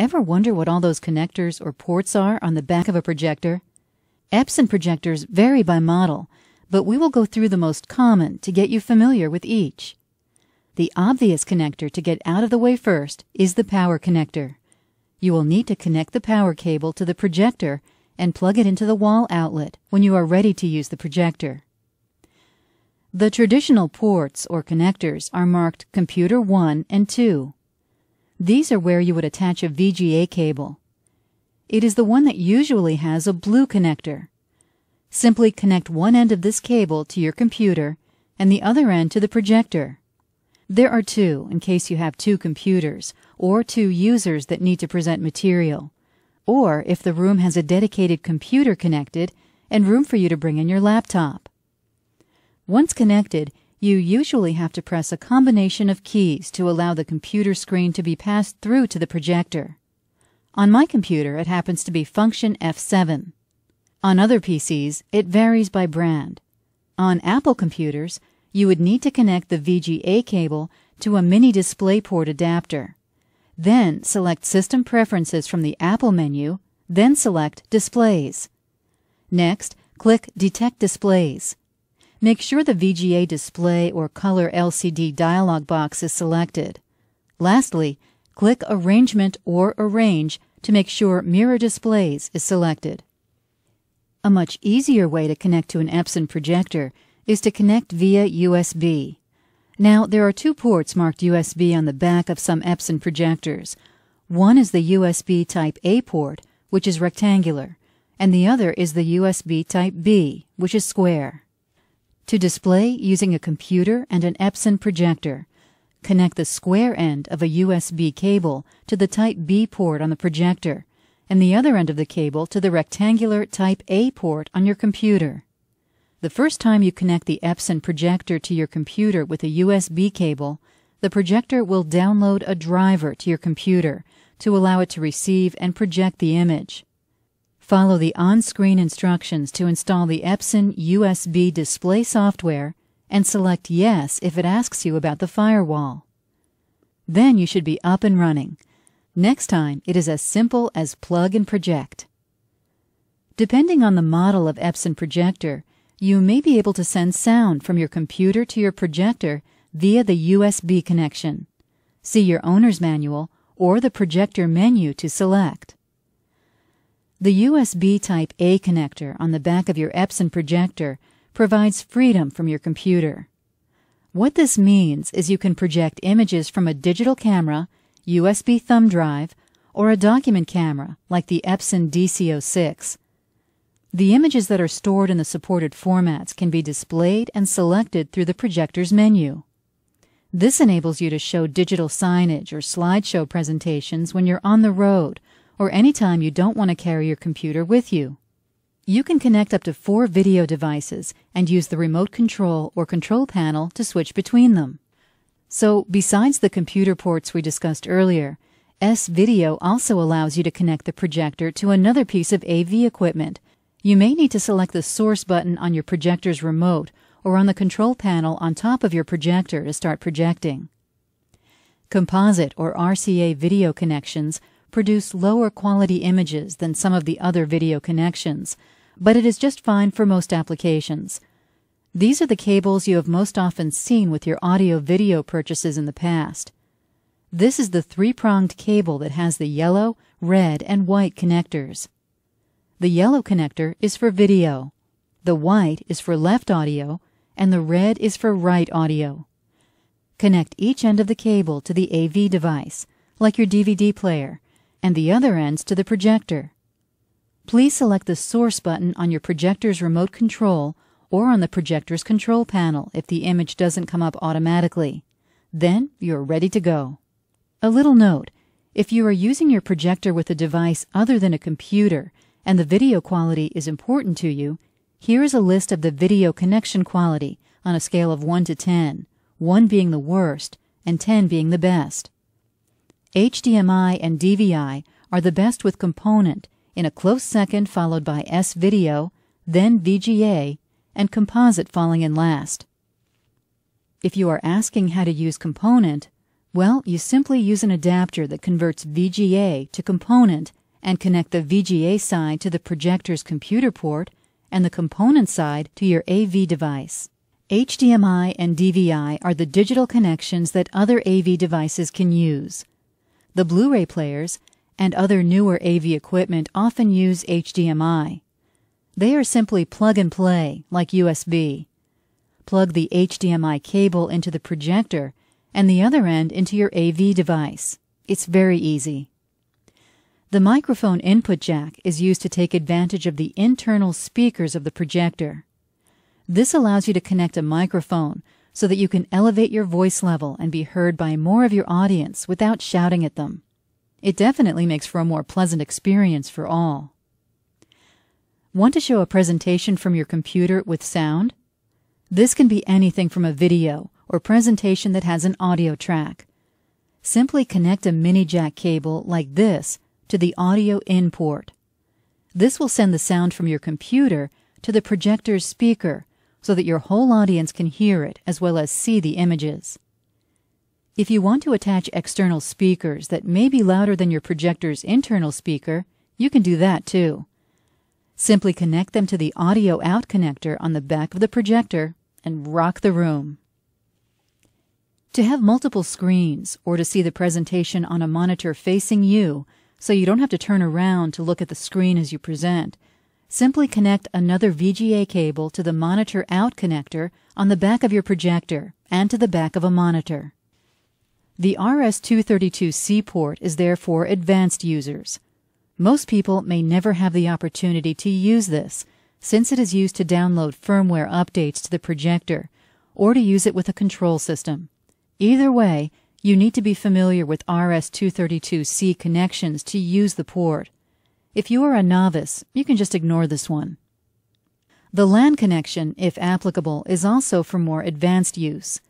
Ever wonder what all those connectors or ports are on the back of a projector? EPSON projectors vary by model, but we will go through the most common to get you familiar with each. The obvious connector to get out of the way first is the power connector. You will need to connect the power cable to the projector and plug it into the wall outlet when you are ready to use the projector. The traditional ports or connectors are marked Computer 1 and 2. These are where you would attach a VGA cable. It is the one that usually has a blue connector. Simply connect one end of this cable to your computer and the other end to the projector. There are two in case you have two computers or two users that need to present material, or if the room has a dedicated computer connected and room for you to bring in your laptop. Once connected, you usually have to press a combination of keys to allow the computer screen to be passed through to the projector. On my computer, it happens to be function F7. On other PCs, it varies by brand. On Apple computers, you would need to connect the VGA cable to a mini DisplayPort adapter. Then select System Preferences from the Apple menu, then select Displays. Next, click Detect Displays. Make sure the VGA display or color LCD dialog box is selected. Lastly, click Arrangement or Arrange to make sure Mirror Displays is selected. A much easier way to connect to an EPSON projector is to connect via USB. Now, there are two ports marked USB on the back of some EPSON projectors. One is the USB Type-A port, which is rectangular, and the other is the USB Type-B, which is square. To display using a computer and an EPSON projector, connect the square end of a USB cable to the Type-B port on the projector, and the other end of the cable to the rectangular Type-A port on your computer. The first time you connect the EPSON projector to your computer with a USB cable, the projector will download a driver to your computer to allow it to receive and project the image. Follow the on-screen instructions to install the EPSON USB display software and select Yes if it asks you about the firewall. Then you should be up and running. Next time, it is as simple as plug and project. Depending on the model of EPSON projector, you may be able to send sound from your computer to your projector via the USB connection. See your owner's manual or the projector menu to select. The USB Type-A connector on the back of your EPSON projector provides freedom from your computer. What this means is you can project images from a digital camera, USB thumb drive, or a document camera like the EPSON DC06. The images that are stored in the supported formats can be displayed and selected through the projector's menu. This enables you to show digital signage or slideshow presentations when you're on the road or anytime you don't want to carry your computer with you. You can connect up to 4 video devices and use the remote control or control panel to switch between them. So, besides the computer ports we discussed earlier, S-Video also allows you to connect the projector to another piece of AV equipment. You may need to select the source button on your projector's remote or on the control panel on top of your projector to start projecting. Composite or RCA video connections produce lower quality images than some of the other video connections, but it is just fine for most applications. These are the cables you have most often seen with your audio-video purchases in the past. This is the 3-pronged cable that has the yellow, red, and white connectors. The yellow connector is for video, the white is for left audio, and the red is for right audio. Connect each end of the cable to the AV device, like your DVD player, and the other ends to the projector. Please select the source button on your projector's remote control or on the projector's control panel if the image doesn't come up automatically. Then you're ready to go. A little note, if you are using your projector with a device other than a computer and the video quality is important to you, here is a list of the video connection quality on a scale of 1 to 10, 1 being the worst and 10 being the best. HDMI and DVI are the best with component, in a close second followed by S-Video, then VGA, and composite falling in last. If you are asking how to use component, Well, you simply use an adapter that converts VGA to component and connect the VGA side to the projector's computer port and the component side to your AV device. HDMI and DVI are the digital connections that other AV devices can use. The Blu-ray players and other newer AV equipment often use HDMI. They are simply plug and play, like USB. Plug the HDMI cable into the projector and the other end into your AV device. It's very easy. The microphone input jack is used to take advantage of the internal speakers of the projector. This allows you to connect a microphone so that you can elevate your voice level and be heard by more of your audience without shouting at them. It definitely makes for a more pleasant experience for all. Want to show a presentation from your computer with sound? This can be anything from a video or presentation that has an audio track. Simply connect a mini jack cable like this to the audio in port. This will send the sound from your computer to the projector's speaker so that your whole audience can hear it as well as see the images. If you want to attach external speakers that may be louder than your projector's internal speaker, you can do that too. Simply connect them to the audio out connector on the back of the projector and rock the room. To have multiple screens or to see the presentation on a monitor facing you so you don't have to turn around to look at the screen as you present, simply connect another VGA cable to the monitor out connector on the back of your projector and to the back of a monitor. The RS-232C port is there for advanced users. Most people may never have the opportunity to use this, since it is used to download firmware updates to the projector or to use it with a control system. Either way, you need to be familiar with RS-232C connections to use the port. If you are a novice, you can just ignore this one. The LAN connection, if applicable, is also for more advanced use.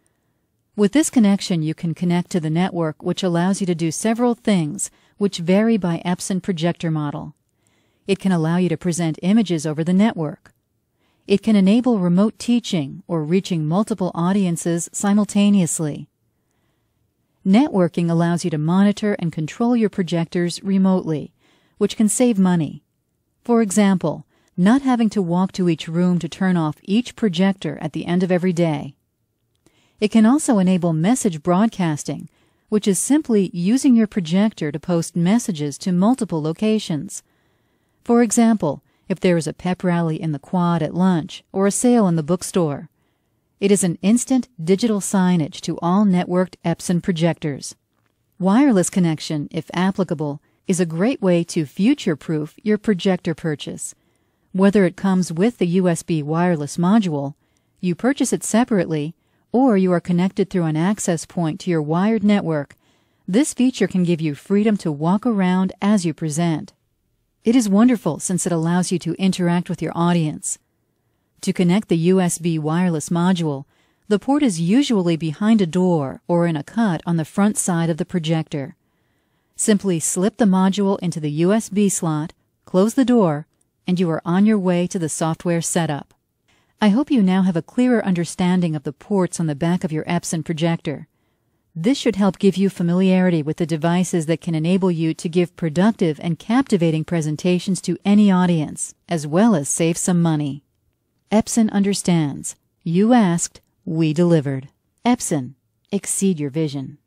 With this connection, you can connect to the network, which allows you to do several things which vary by EPSON projector model. It can allow you to present images over the network. It can enable remote teaching or reaching multiple audiences simultaneously. Networking allows you to monitor and control your projectors remotely, which can save money. For example, not having to walk to each room to turn off each projector at the end of every day. It can also enable message broadcasting, which is simply using your projector to post messages to multiple locations. For example, if there is a pep rally in the quad at lunch or a sale in the bookstore. It is an instant digital signage to all networked EPSON projectors. Wireless connection, if applicable, is a great way to future-proof your projector purchase. Whether it comes with the USB wireless module, you purchase it separately, or you are connected through an access point to your wired network, this feature can give you freedom to walk around as you present. It is wonderful since it allows you to interact with your audience. To connect the USB wireless module, the port is usually behind a door or in a cut on the front side of the projector. Simply slip the module into the USB slot, close the door, and you are on your way to the software setup. I hope you now have a clearer understanding of the ports on the back of your EPSON projector. This should help give you familiarity with the devices that can enable you to give productive and captivating presentations to any audience, as well as save some money. EPSON understands. You asked, we delivered. EPSON. Exceed your vision.